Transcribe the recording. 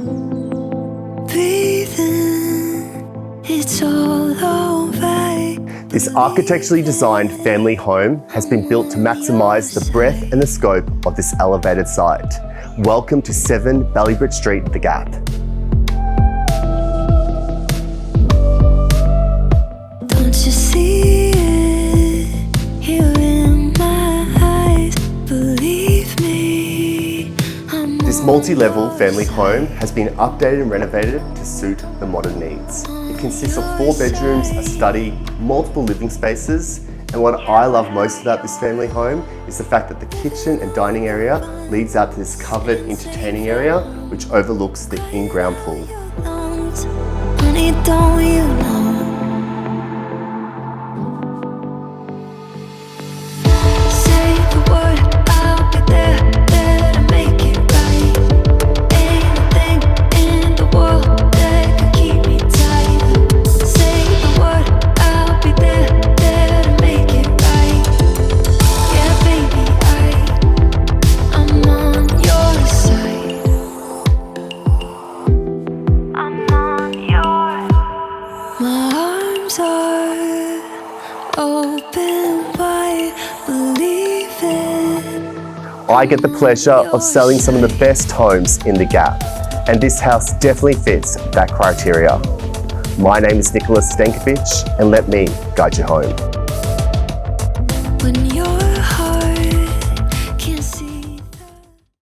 Breathing, it's all alright. This architecturally designed family home has been built to maximise the breadth and the scope of this elevated site. Welcome to 7 Ballybritt Street, The Gap. Don't you see it here in my eyes? Believe me, This multi-level family home has been updated and renovated to suit the modern needs. It consists of 4 bedrooms, a study, multiple living spaces, and what I love most about this family home is the fact that the kitchen and dining area leads out to this covered entertaining area which overlooks the in-ground pool. honey, don't you know? Say the word, I'll be there to make it right. Ain't a thing in the world that can keep me tight. Say the word, I'll be there to make it right. Yeah, baby, I'm on your side. I'm on yours. My arms are open wide, believe it. I get the pleasure of selling some of the best homes in the Gap, and this house definitely fits that criteria. My name is Nicholas Stankovic, and let me guide you home. When you're